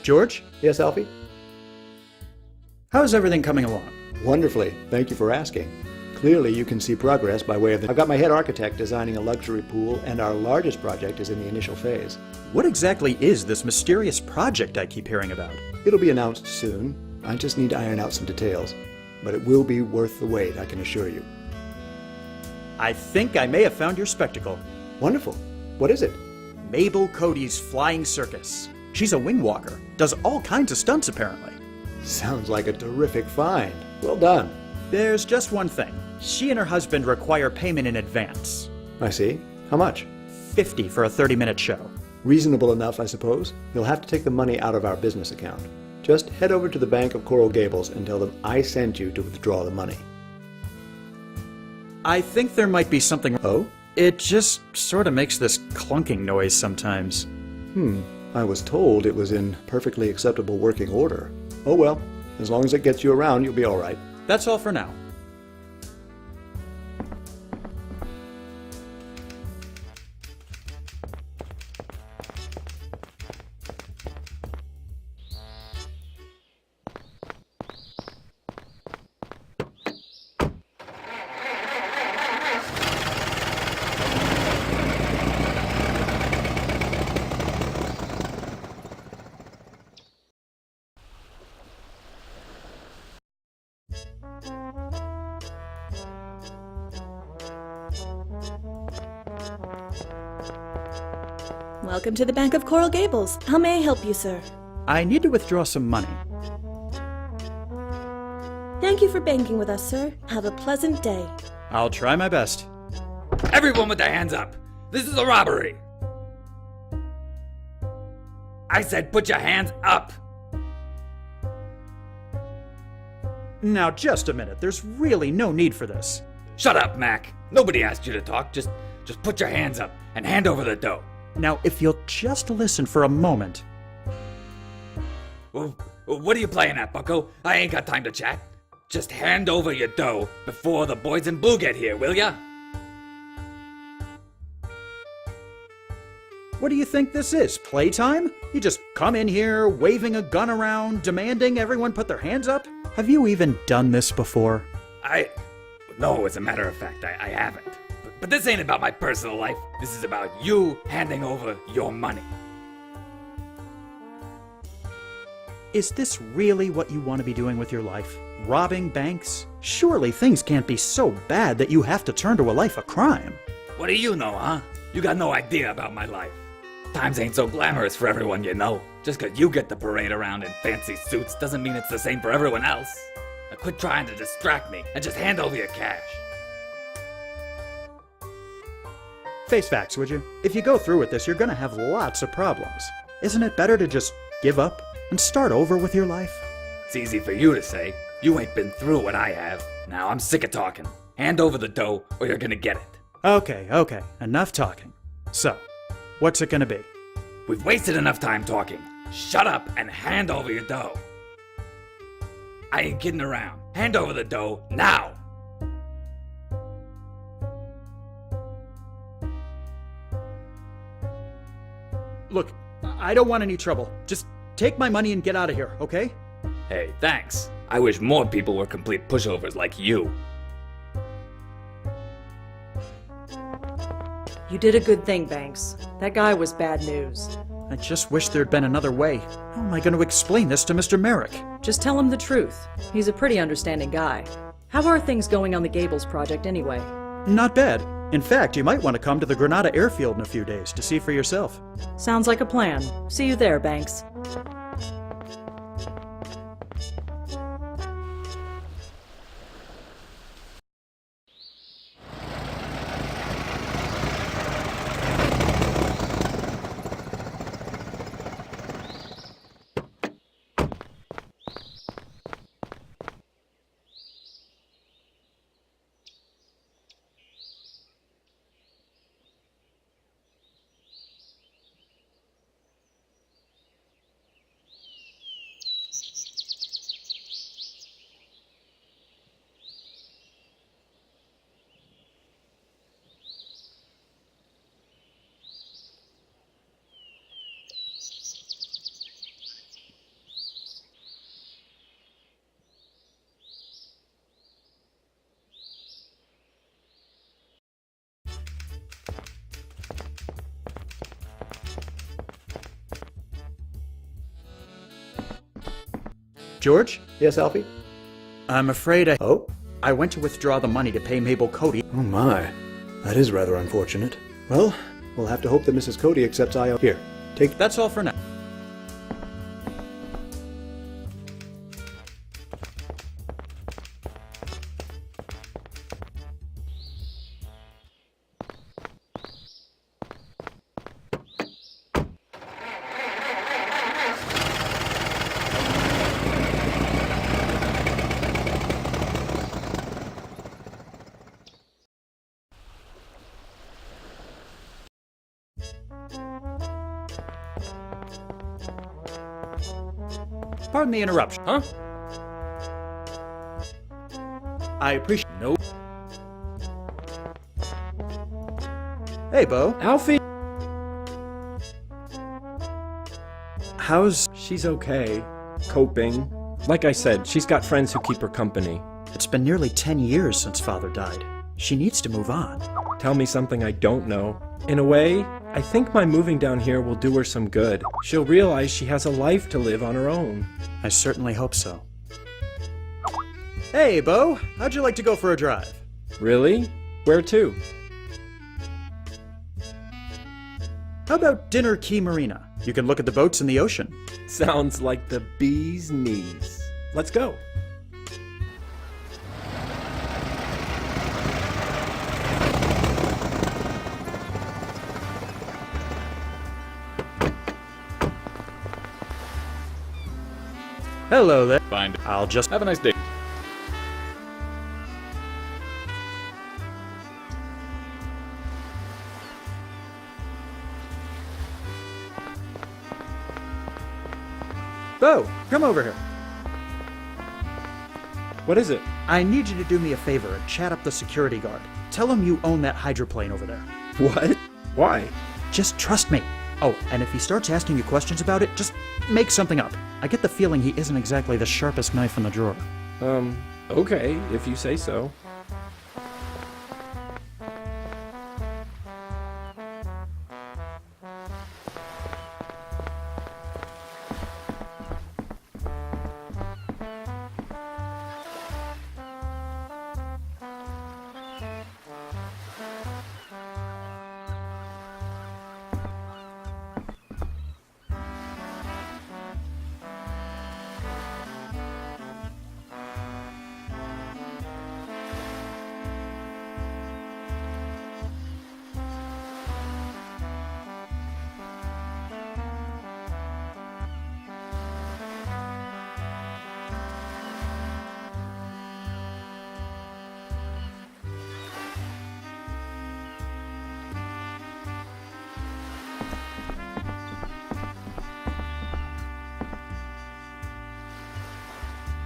George, Yes, Alfie? how's everything coming along? Wonderfully. Thank you for asking. Clearly, you can see progress by way of I've got my head architect designing a luxury pool, and our largest project is in the initial phase. What exactly is this mysterious project I keep hearing about? It'll be announced soon. I just need to iron out some details. But it will be worth the wait, I can assure you. I think I may have found your spectacle. Wonderful. What is it? Mabel Cody's Flying Circus. She's a wing walker, does all kinds of stunts apparently. Sounds like a terrific find. Well done. There's just one thing. She and her husband require payment in advance. I see. How much? 50 for a 30-minute show. Reasonable enough, I suppose. You'll have to take the money out of our business account. Just head over to the Bank of Coral Gables and tell them I sent you to withdraw the money. I think there might be something. Oh? It just sort of makes this clunking noise sometimes. I was told it was in perfectly acceptable working order. Oh well, as long as it gets you around, you'll be all right. That's all for now. Welcome to the Bank of Coral Gables. How may I help you, sir? I need to withdraw some money. Thank you for banking with us, sir. Have a pleasant day. I'll try my best. Everyone with their hands up! This is a robbery! I said put your hands up! Now, just a minute. There's really no need for this. Shut up, Mac. Nobody asked you to talk. Just put your hands up and hand over the dough. Now, if you'll just listen for a moment. Well, what are you playing at, bucko? I ain't got time to chat. Just hand over your dough before the boys in blue get here, will ya? What do you think this is? Playtime? You just come in here, waving a gun around, demanding everyone put their hands up? Have you even done this before? No, as a matter of fact, I haven't. But this ain't about my personal life. This is about you handing over your money. Is this really what you want to be doing with your life? Robbing banks? Surely things can't be so bad that you have to turn to a life of crime. What do you know, huh? You got no idea about my life. Times ain't so glamorous for everyone you know. Just 'cause you get to parade around in fancy suits doesn't mean it's the same for everyone else. Now quit trying to distract me and just hand over your cash. Face facts, would you? If you go through with this, you're gonna have lots of problems. Isn't it better to just give up and start over with your life? It's easy for you to say. You ain't been through what I have. Now I'm sick of talking. Hand over the dough or you're gonna get it. Okay, enough talking. So, what's it gonna be? We've wasted enough time talking. Shut up and hand over your dough. I ain't kidding around. Hand over the dough now. Look, I don't want any trouble. Just take my money and get out of here, okay? Hey, thanks. I wish more people were complete pushovers like you. You did a good thing, Banks. That guy was bad news. I just wish there'd been another way. How am I going to explain this to Mr. Merrick? Just tell him the truth. He's a pretty understanding guy. How are things going on the Gables project anyway? Not bad. In fact, you might want to come to the Granada airfield in a few days to see for yourself. Sounds like a plan. See you there, Banks. George, Yes, Alfie? I'm afraid Oh? I went to withdraw the money to pay Mabel Cody. Oh my. That is rather unfortunate. Well, we'll have to hope that Mrs. Cody accepts IO. Here, take... That's all for now. Pardon the interruption. Huh? I appreciate. Nope. Hey, Bo. Alfie? How's. She's okay. Coping. Like I said, she's got friends who keep her company. It's been nearly 10 years since Father died. She needs to move on. Tell me something I don't know. In a way, I think my moving down here will do her some good. She'll realize she has a life to live on her own. I certainly hope so. Hey, Bo. How'd you like to go for a drive? Really? Where to? How about Dinner Key Marina? You can look at the boats in the ocean. Sounds like the bee's knees. Let's go. Hello there. Fine. I'll just. Have a nice day. Bo, come over here. What is it? I need you to do me a favor and chat up the security guard. Tell him you own that hydroplane over there. What? Why? Just trust me. Oh, and if he starts asking you questions about it, just make something up. I get the feeling he isn't exactly the sharpest knife in the drawer. Okay, if you say so.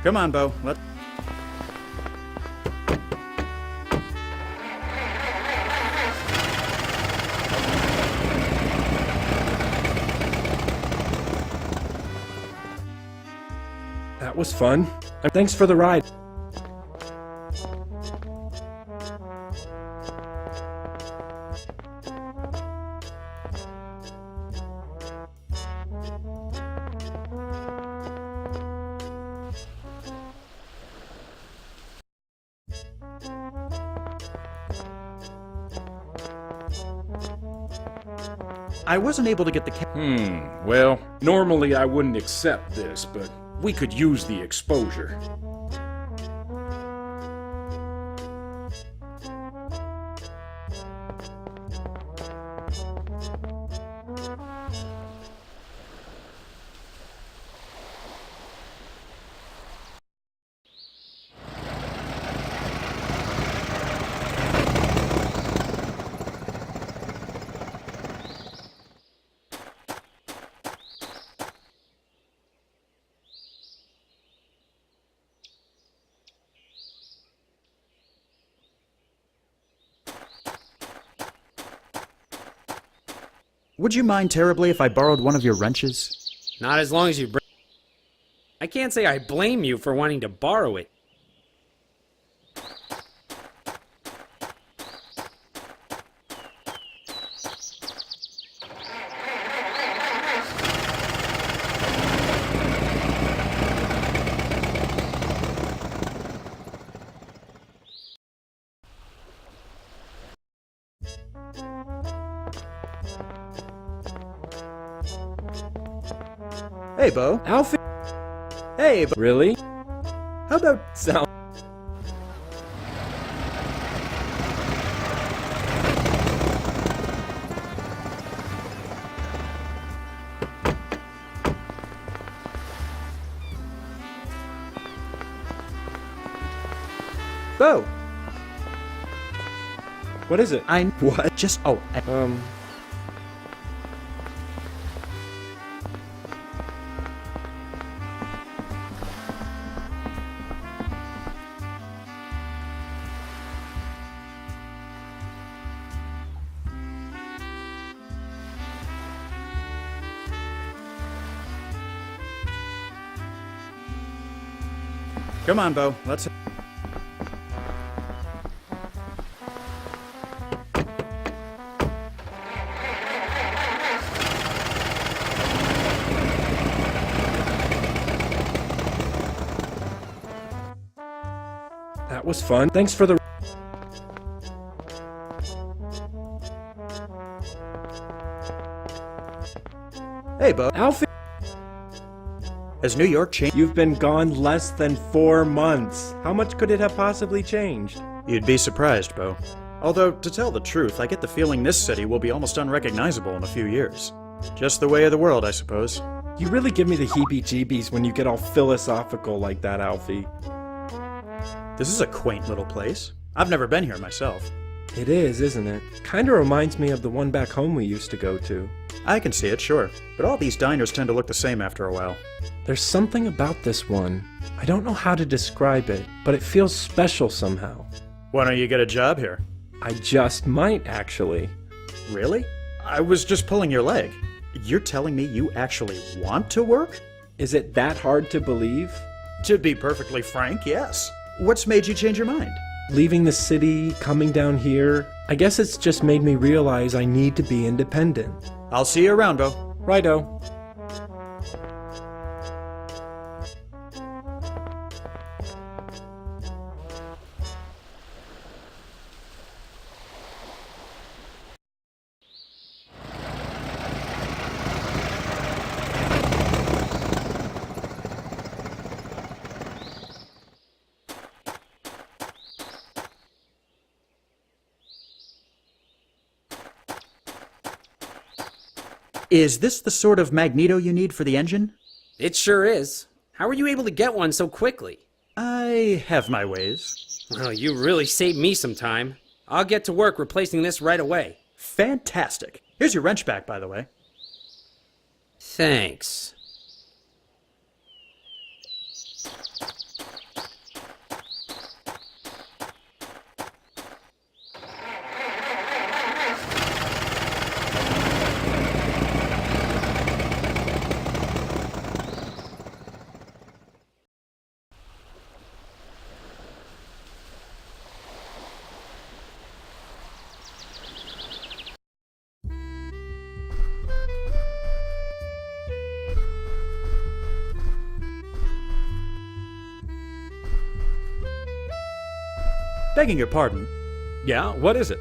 Come on, Bo. Let. That was fun. Thanks for the ride. I wasn't able to get the. Well, normally I wouldn't accept this, but we could use the exposure. Would you mind terribly if I borrowed one of your wrenches? Not as long as you bring. I can't say I blame you for wanting to borrow it. Hey, Bo. Alfie! Hey, Bo. Really? How about... Sound. Bo. What is it? What? Just... Oh, Come on, Bo. Let's... That was fun. Thanks for the... Hey, Bo. Alfie! Has New York changed? You've been gone less than 4 months. How much could it have possibly changed? You'd be surprised, Bo. Although, to tell the truth, I get the feeling this city will be almost unrecognizable in a few years. Just the way of the world, I suppose. You really give me the heebie-jeebies when you get all philosophical like that, Alfie. This is a quaint little place. I've never been here myself. It is, isn't it? Kinda reminds me of the one back home we used to go to. I can see it, sure. But all these diners tend to look the same after a while. There's something about this one. I don't know how to describe it, but it feels special somehow. Why don't you get a job here? I just might, actually. Really? I was just pulling your leg. You're telling me you actually want to work? Is it that hard to believe? To be perfectly frank, yes. What's made you change your mind? Leaving the city, coming down here, I guess it's just made me realize I need to be independent. I'll see you around, Bo. Righto. Is this the sort of magneto you need for the engine? It sure is. How were you able to get one so quickly? I have my ways. Well, you really saved me some time. I'll get to work replacing this right away. Fantastic. Here's your wrench back, by the way. Thanks. Begging your pardon, Yeah, what is it?